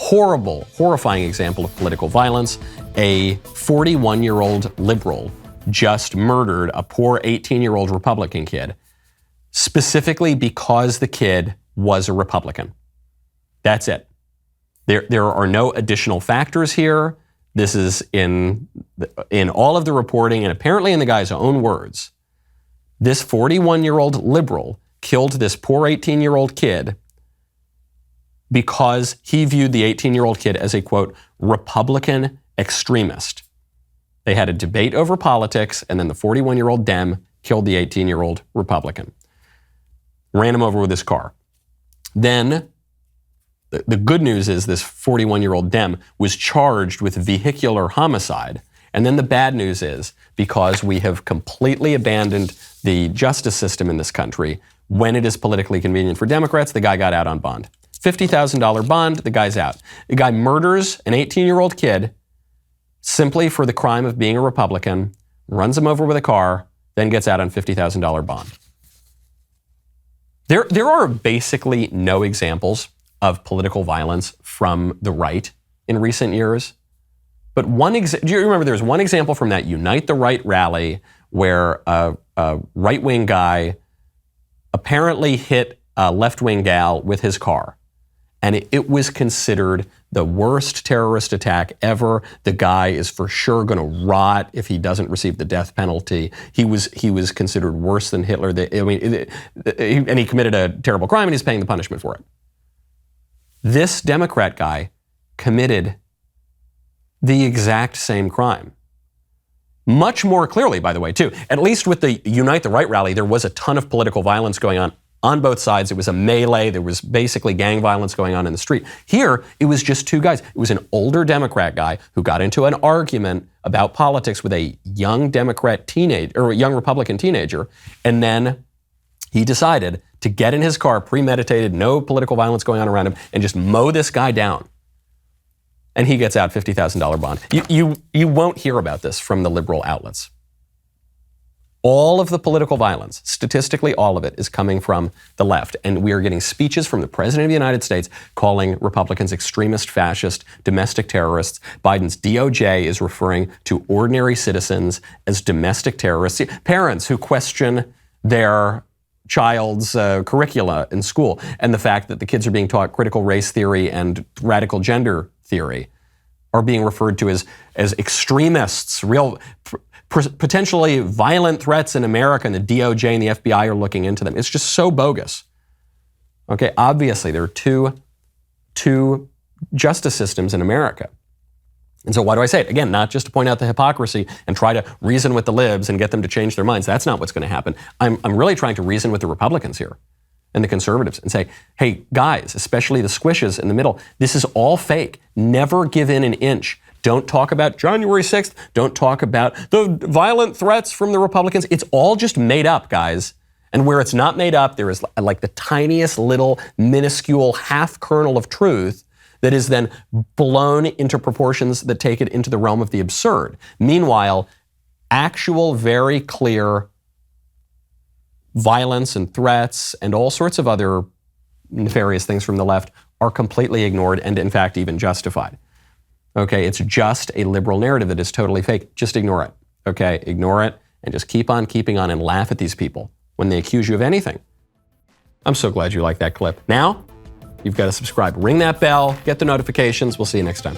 horrible, horrifying example of political violence. A 41-year-old liberal just murdered a poor 18-year-old Republican kid, specifically because the kid was a Republican. That's it. There are no additional factors here. This is in all of the reporting, and apparently in the guy's own words. This 41-year-old liberal killed this poor 18-year-old kid because he viewed the 18-year-old kid as a, quote, Republican extremist. They had a debate over politics, and then the 41-year-old Dem killed the 18-year-old Republican. Ran him over with his car. Then, the good news is this 41-year-old Dem was charged with vehicular homicide. And then the bad news is, because we have completely abandoned the justice system in this country, when it is politically convenient for Democrats, the guy got out on bond. $50,000 bond, the guy's out. The guy murders an 18-year-old kid simply for the crime of being a Republican, runs him over with a car, then gets out on $50,000 bond. There are basically no examples of political violence from the right in recent years. But do you remember there was one example from that Unite the Right rally where a right-wing guy apparently hit a left-wing gal with his car. And it was considered the worst terrorist attack ever. The guy is for sure going to rot if he doesn't receive the death penalty. He was considered worse than Hitler. And he committed a terrible crime, and he's paying the punishment for it. This Democrat guy committed the exact same crime. Much more clearly, by the way, too. At least with the Unite the Right rally, there was a ton of political violence going on both sides. It was a melee. There was basically gang violence going on in the street. Here, it was just two guys. It was an older Democrat guy who got into an argument about politics with a young Democrat teenager, or a young Republican teenager, and then he decided to get in his car, premeditated, no political violence going on around him, and just mow this guy down. And he gets out $50,000 bond. You won't hear about this from the liberal outlets. All of the political violence, statistically all of it, is coming from the left. And we are getting speeches from the President of the United States calling Republicans extremist, fascist, domestic terrorists. Biden's DOJ is referring to ordinary citizens as domestic terrorists. Parents who question their child's curricula in school and the fact that the kids are being taught critical race theory and radical gender theory are being referred to as extremists, real potentially violent threats in America, and the DOJ and the FBI are looking into them. It's just so bogus. Okay, obviously there are two justice systems in America. And so why do I say it? Again, not just to point out the hypocrisy and try to reason with the libs and get them to change their minds. That's not what's going to happen. I'm really trying to reason with the Republicans here and the conservatives and say, hey, guys, especially the squishes in the middle, this is all fake. Never give in an inch. Don't talk about January 6th. Don't talk about the violent threats from the Republicans. It's all just made up, guys. And where it's not made up, there is like the tiniest little minuscule half kernel of truth that is then blown into proportions that take it into the realm of the absurd. Meanwhile, actual, very clear violence and threats and all sorts of other nefarious things from the left are completely ignored and, in fact, even justified. Okay, it's just a liberal narrative that is totally fake. Just ignore it. Okay, ignore it and just keep on keeping on and laugh at these people when they accuse you of anything. I'm so glad you liked that clip. Now, you've got to subscribe. Ring that bell, get the notifications. We'll see you next time.